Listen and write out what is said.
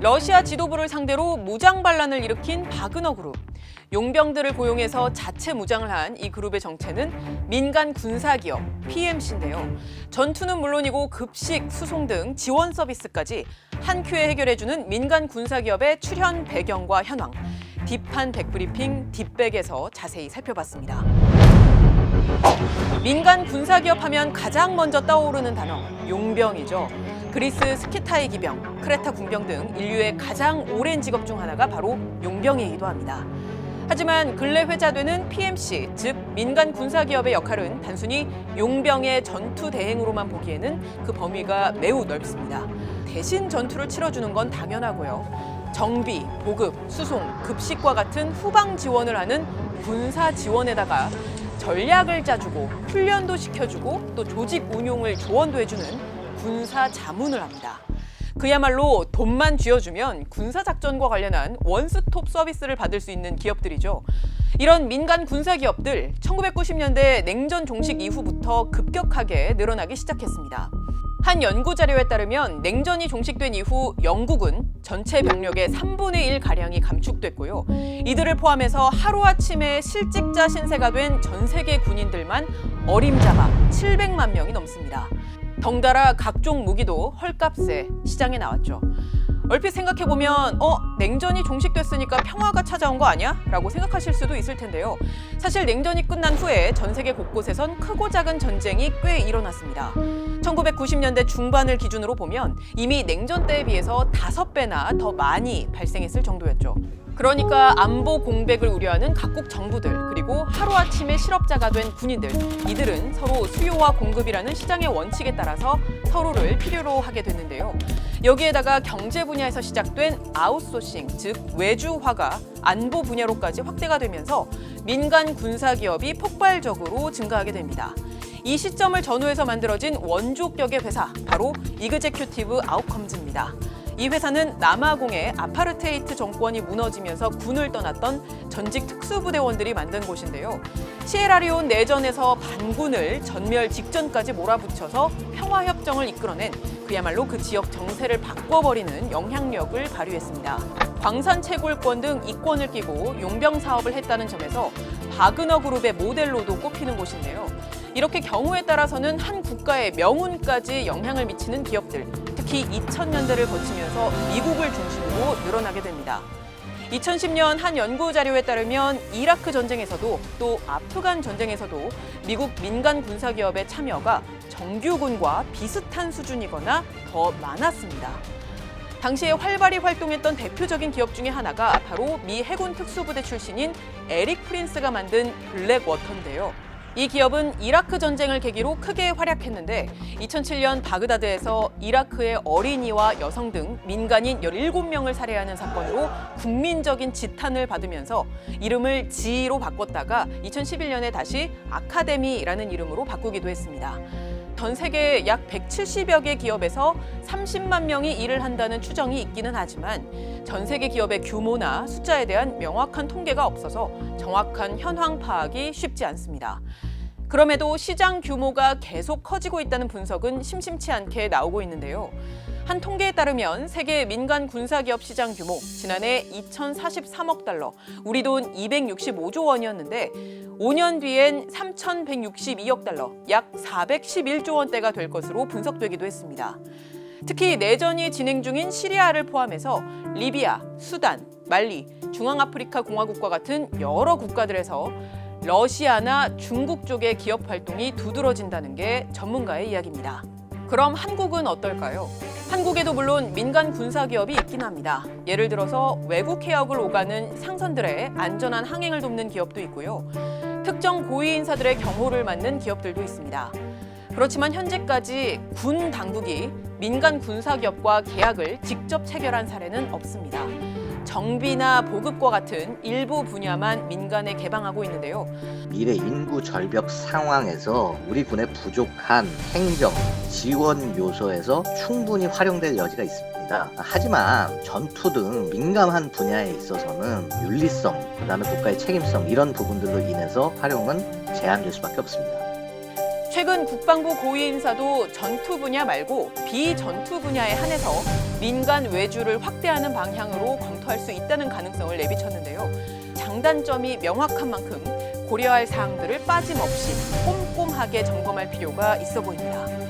러시아 지도부를 상대로 무장 반란을 일으킨 바그너 그룹. 용병들을 고용해서 자체 무장을 한 이 그룹의 정체는 민간 군사기업 PMC인데요. 전투는 물론이고 급식, 수송 등 지원 서비스까지 한 큐에 해결해주는 민간 군사기업의 출현 배경과 현황. 딥한 백브리핑 딥백에서 자세히 살펴봤습니다. 민간 군사기업 하면 가장 먼저 떠오르는 단어, 용병이죠. 그리스 스키타이 기병, 크레타 군병 등 인류의 가장 오랜 직업 중 하나가 바로 용병이기도 합니다. 하지만 근래 회자되는 PMC, 즉 민간 군사기업의 역할은 단순히 용병의 전투 대행으로만 보기에는 그 범위가 매우 넓습니다. 대신 전투를 치러주는 건 당연하고요. 정비, 보급, 수송, 급식과 같은 후방 지원을 하는 군사 지원에다가 전략을 짜주고 훈련도 시켜주고 또 조직 운용을 조언도 해주는 군사 자문을 합니다. 그야말로 돈만 쥐어주면 군사작전과 관련한 원스톱 서비스를 받을 수 있는 기업들이죠. 이런 민간 군사기업들 1990년대 냉전 종식 이후부터 급격하게 늘어나기 시작했습니다. 한 연구 자료에 따르면 냉전이 종식된 이후 영국은 전체 병력의 3분의 1가량이 감축됐고요. 이들을 포함해서 하루아침에 실직자 신세가 된 전 세계 군인들만 어림잡아 700만 명이 넘습니다. 덩달아 각종 무기도 헐값에 시장에 나왔죠. 얼핏 생각해보면 냉전이 종식됐으니까 평화가 찾아온 거 아니야? 라고 생각하실 수도 있을 텐데요. 사실 냉전이 끝난 후에 전 세계 곳곳에선 크고 작은 전쟁이 꽤 일어났습니다. 1990년대 중반을 기준으로 보면 이미 냉전 때에 비해서 5배나 더 많이 발생했을 정도였죠. 그러니까 안보 공백을 우려하는 각국 정부들, 그리고 하루아침에 실업자가 된 군인들, 이들은 서로 수요와 공급이라는 시장의 원칙에 따라서 서로를 필요로 하게 됐는데요. 여기에다가 경제 분야에서 시작된 아웃소싱, 즉 외주화가 안보 분야로까지 확대가 되면서 민간 군사기업이 폭발적으로 증가하게 됩니다. 이 시점을 전후해서 만들어진 원조격의 회사, 바로 이그제큐티브 아웃컴즈입니다. 이 회사는 남아공의 아파르테이트 정권이 무너지면서 군을 떠났던 전직 특수부대원들이 만든 곳인데요. 시에라리온 내전에서 반군을 전멸 직전까지 몰아붙여서 평화협정을 이끌어낸 그야말로 그 지역 정세를 바꿔버리는 영향력을 발휘했습니다. 광산 채굴권 등 이권을 끼고 용병 사업을 했다는 점에서 바그너 그룹의 모델로도 꼽히는 곳인데요. 이렇게 경우에 따라서는 한 국가의 명운까지 영향을 미치는 기업들, 특히 2000년대를 거치면서 미국을 중심으로 늘어나게 됩니다. 2010년 한 연구 자료에 따르면 이라크 전쟁에서도 또 아프간 전쟁에서도 미국 민간 군사기업의 참여가 정규군과 비슷한 수준이거나 더 많았습니다. 당시에 활발히 활동했던 대표적인 기업 중에 하나가 바로 미 해군 특수부대 출신인 에릭 프린스가 만든 블랙워터인데요. 이 기업은 이라크 전쟁을 계기로 크게 활약했는데 2007년 바그다드에서 이라크의 어린이와 여성 등 민간인 17명을 살해하는 사건으로 국민적인 지탄을 받으면서 이름을 지로 바꿨다가 2011년에 다시 아카데미라는 이름으로 바꾸기도 했습니다. 전 세계 약 170여 개 기업에서 30만 명이 일을 한다는 추정이 있기는 하지만 전 세계 기업의 규모나 숫자에 대한 명확한 통계가 없어서 정확한 현황 파악이 쉽지 않습니다. 그럼에도 시장 규모가 계속 커지고 있다는 분석은 심심치 않게 나오고 있는데요. 한 통계에 따르면 세계 민간 군사기업 시장 규모 지난해 2,043억 달러, 우리 돈 265조 원이었는데 5년 뒤엔 3,162억 달러, 약 411조 원대가 될 것으로 분석되기도 했습니다. 특히 내전이 진행 중인 시리아를 포함해서 리비아, 수단, 말리, 중앙아프리카 공화국과 같은 여러 국가들에서 러시아나 중국 쪽의 기업 활동이 두드러진다는 게 전문가의 이야기입니다. 그럼 한국은 어떨까요? 한국에도 물론 민간 군사기업이 있긴 합니다. 예를 들어서 외국 해역을 오가는 상선들의 안전한 항행을 돕는 기업도 있고요. 특정 고위 인사들의 경호를 맡는 기업들도 있습니다. 그렇지만 현재까지 군 당국이 민간 군사기업과 계약을 직접 체결한 사례는 없습니다. 정비나 보급과 같은 일부 분야만 민간에 개방하고 있는데요. 미래 인구 절벽 상황에서 우리 군의 부족한 행정, 지원 요소에서 충분히 활용될 여지가 있습니다. 하지만 전투 등 민감한 분야에 있어서는 윤리성, 그다음에 국가의 책임성 이런 부분들로 인해서 활용은 제한될 수밖에 없습니다. 최근 국방부 고위 인사도 전투 분야 말고 비전투 분야에 한해서 민간 외주를 확대하는 방향으로 검토할 수 있다는 가능성을 내비쳤는데요. 장단점이 명확한 만큼 고려할 사항들을 빠짐없이 꼼꼼하게 점검할 필요가 있어 보입니다.